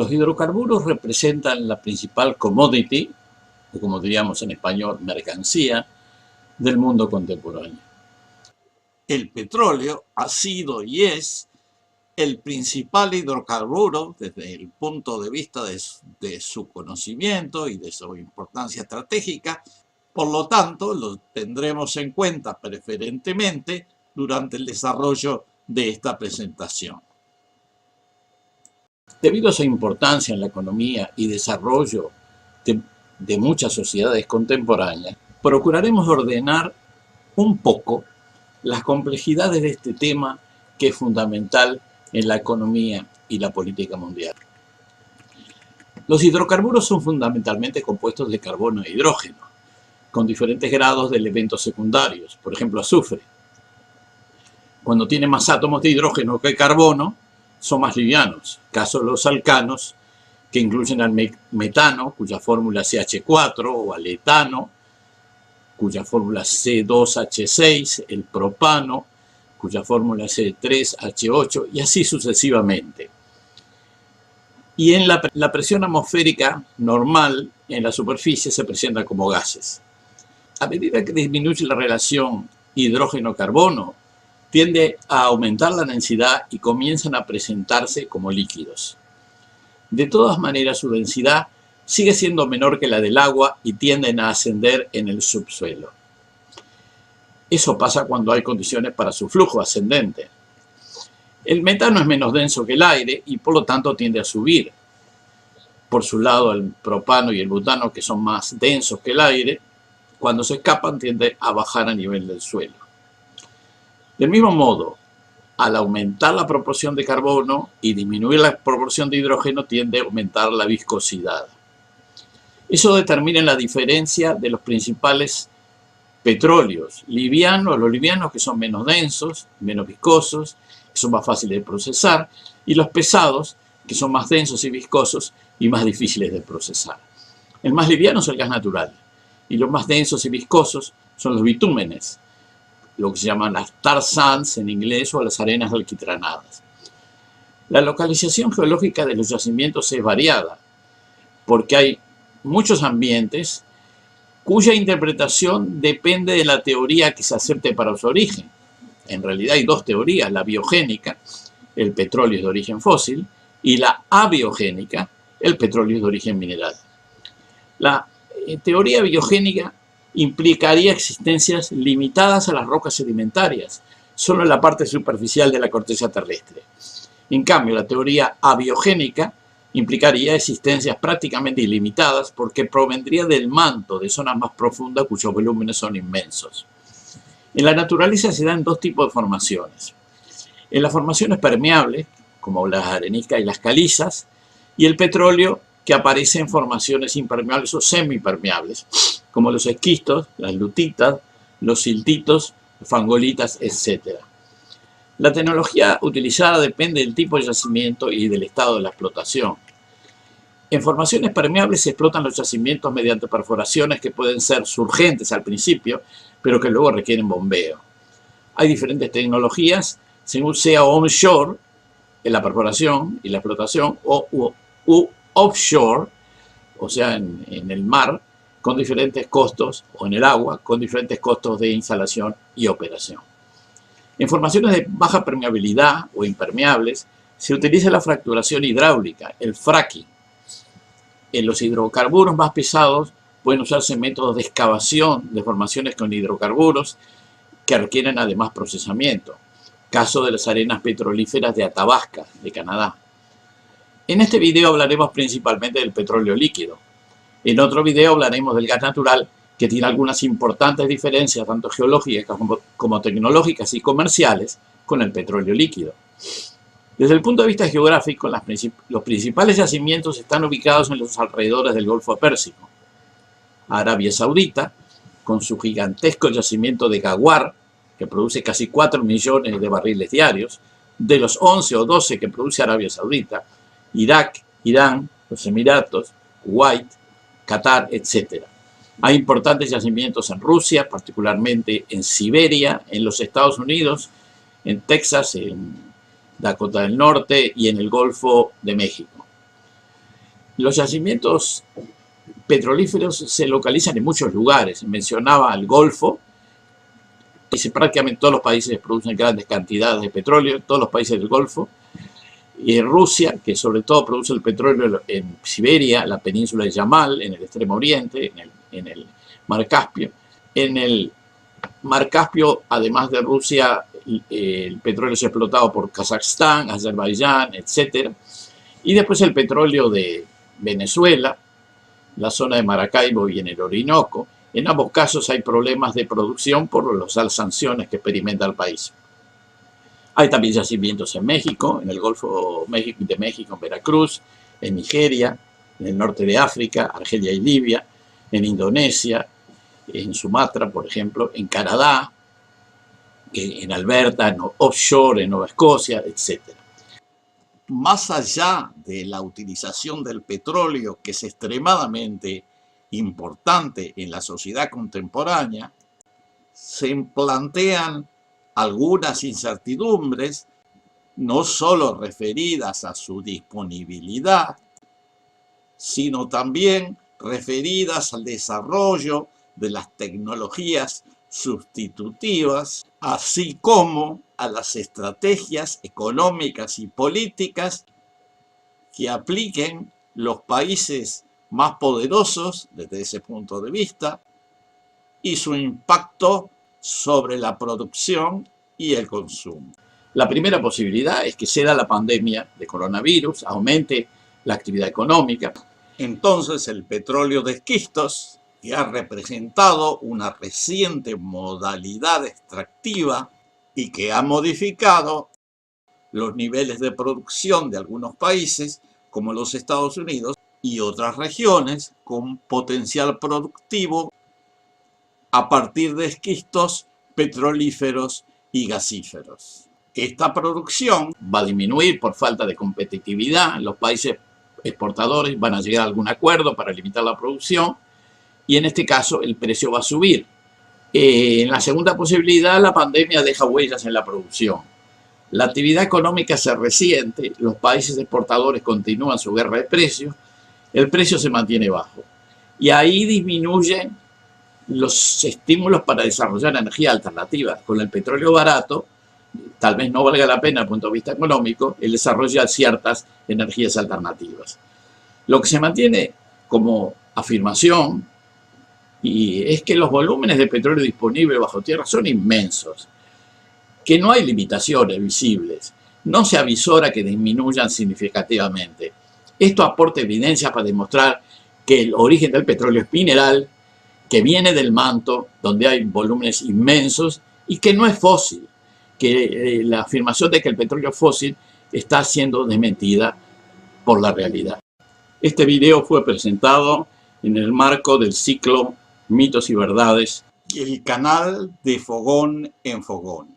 Los hidrocarburos representan la principal commodity, o como diríamos en español, mercancía, del mundo contemporáneo. El petróleo ha sido y es el principal hidrocarburo desde el punto de vista de su conocimiento y de su importancia estratégica. Por lo tanto, lo tendremos en cuenta preferentemente durante el desarrollo de esta presentación. Debido a su importancia en la economía y desarrollo de muchas sociedades contemporáneas, procuraremos ordenar un poco las complejidades de este tema que es fundamental en la economía y la política mundial. Los hidrocarburos son fundamentalmente compuestos de carbono e hidrógeno, con diferentes grados de elementos secundarios, por ejemplo azufre. Cuando tiene más átomos de hidrógeno que carbono, son más livianos, caso de los alcanos, que incluyen al metano, cuya fórmula es CH4, o al etano, cuya fórmula es C2H6, el propano, cuya fórmula es C3H8, y así sucesivamente. Y en la presión atmosférica normal, en la superficie, se presentan como gases. A medida que disminuye la relación hidrógeno-carbono, tiende a aumentar la densidad y comienzan a presentarse como líquidos. De todas maneras, su densidad sigue siendo menor que la del agua y tienden a ascender en el subsuelo. Eso pasa cuando hay condiciones para su flujo ascendente. El metano es menos denso que el aire y por lo tanto tiende a subir. Por su lado, el propano y el butano, que son más densos que el aire, cuando se escapan tienden a bajar a nivel del suelo. Del mismo modo, al aumentar la proporción de carbono y disminuir la proporción de hidrógeno, tiende a aumentar la viscosidad. Eso determina la diferencia de los principales petróleos. Los livianos que son menos densos, menos viscosos, que son más fáciles de procesar, y los pesados, que son más densos y viscosos y más difíciles de procesar. El más liviano es el gas natural, y los más densos y viscosos son los bitúmenes, lo que se llaman las tar sands en inglés o las arenas alquitranadas. La localización geológica de los yacimientos es variada, porque hay muchos ambientes cuya interpretación depende de la teoría que se acepte para su origen. En realidad hay dos teorías, la biogénica, el petróleo es de origen fósil, y la abiogénica, el petróleo es de origen mineral. La teoría biogénica implicaría existencias limitadas a las rocas sedimentarias, solo en la parte superficial de la corteza terrestre. En cambio, la teoría abiogénica implicaría existencias prácticamente ilimitadas porque provendría del manto de zonas más profundas cuyos volúmenes son inmensos. En la naturaleza se dan dos tipos de formaciones. En las formaciones permeables, como las areniscas y las calizas, y el petróleo, que aparece en formaciones impermeables o semipermeables, como los esquistos, las lutitas, los siltitos, fangolitas, etc. La tecnología utilizada depende del tipo de yacimiento y del estado de la explotación. En formaciones permeables se explotan los yacimientos mediante perforaciones que pueden ser surgentes al principio, pero que luego requieren bombeo. Hay diferentes tecnologías, según sea onshore, en la perforación y la explotación, o offshore, o sea, en el mar, con diferentes costos, o en el agua, con diferentes costos de instalación y operación. En formaciones de baja permeabilidad o impermeables, se utiliza la fracturación hidráulica, el fracking. En los hidrocarburos más pesados pueden usarse métodos de excavación de formaciones con hidrocarburos que requieren además procesamiento. Caso de las arenas petrolíferas de Athabasca, de Canadá. En este video hablaremos principalmente del petróleo líquido. En otro video hablaremos del gas natural, que tiene algunas importantes diferencias, tanto geológicas como tecnológicas y comerciales, con el petróleo líquido. Desde el punto de vista geográfico, los principales yacimientos están ubicados en los alrededores del Golfo Pérsico. Arabia Saudita, con su gigantesco yacimiento de Ghawar, que produce casi 4 millones de barriles diarios, de los 11 o 12 que produce Arabia Saudita, Irak, Irán, los Emiratos, Kuwait, Qatar, etc. Hay importantes yacimientos en Rusia, particularmente en Siberia, en los Estados Unidos, en Texas, en Dakota del Norte y en el Golfo de México. Los yacimientos petrolíferos se localizan en muchos lugares. Mencionaba el Golfo, y prácticamente todos los países producen grandes cantidades de petróleo, todos los países del Golfo. Y en Rusia, que sobre todo produce el petróleo en Siberia, la península de Yamal, en el Extremo Oriente, en el Mar Caspio. En el Mar Caspio, además de Rusia, el petróleo es explotado por Kazajstán, Azerbaiyán, etc. Y después el petróleo de Venezuela, la zona de Maracaibo y en el Orinoco. En ambos casos hay problemas de producción por las sanciones que experimenta el país. Hay también yacimientos en México, en el Golfo de México, en Veracruz, en Nigeria, en el norte de África, Argelia y Libia, en Indonesia, en Sumatra, por ejemplo, en Canadá, en Alberta, en offshore, en Nueva Escocia, etc. Más allá de la utilización del petróleo, que es extremadamente importante en la sociedad contemporánea, se plantean algunas incertidumbres, no solo referidas a su disponibilidad, sino también referidas al desarrollo de las tecnologías sustitutivas, así como a las estrategias económicas y políticas que apliquen los países más poderosos desde ese punto de vista y su impacto sobre la producción y el consumo. La primera posibilidad es que se da la pandemia de coronavirus, aumente la actividad económica. Entonces el petróleo de esquistos, que ha representado una reciente modalidad extractiva y que ha modificado los niveles de producción de algunos países, como los Estados Unidos y otras regiones con potencial productivo a partir de esquistos petrolíferos y gasíferos. Esta producción va a disminuir por falta de competitividad. Los países exportadores van a llegar a algún acuerdo para limitar la producción y en este caso el precio va a subir. En la segunda posibilidad, la pandemia deja huellas en la producción. La actividad económica se resiente, los países exportadores continúan su guerra de precios, el precio se mantiene bajo. Y ahí disminuyen los estímulos para desarrollar energía alternativa. Con el petróleo barato, tal vez no valga la pena desde el punto de vista económico el desarrollar ciertas energías alternativas. Lo que se mantiene como afirmación y es que los volúmenes de petróleo disponible bajo tierra son inmensos, que no hay limitaciones visibles, no se avisora que disminuyan significativamente. Esto aporta evidencia para demostrar que el origen del petróleo es mineral, que viene del manto, donde hay volúmenes inmensos, y que no es fósil, que la afirmación de que el petróleo es fósil está siendo desmentida por la realidad. Este video fue presentado en el marco del ciclo Mitos y Verdades, el canal de Fogón en Fogón.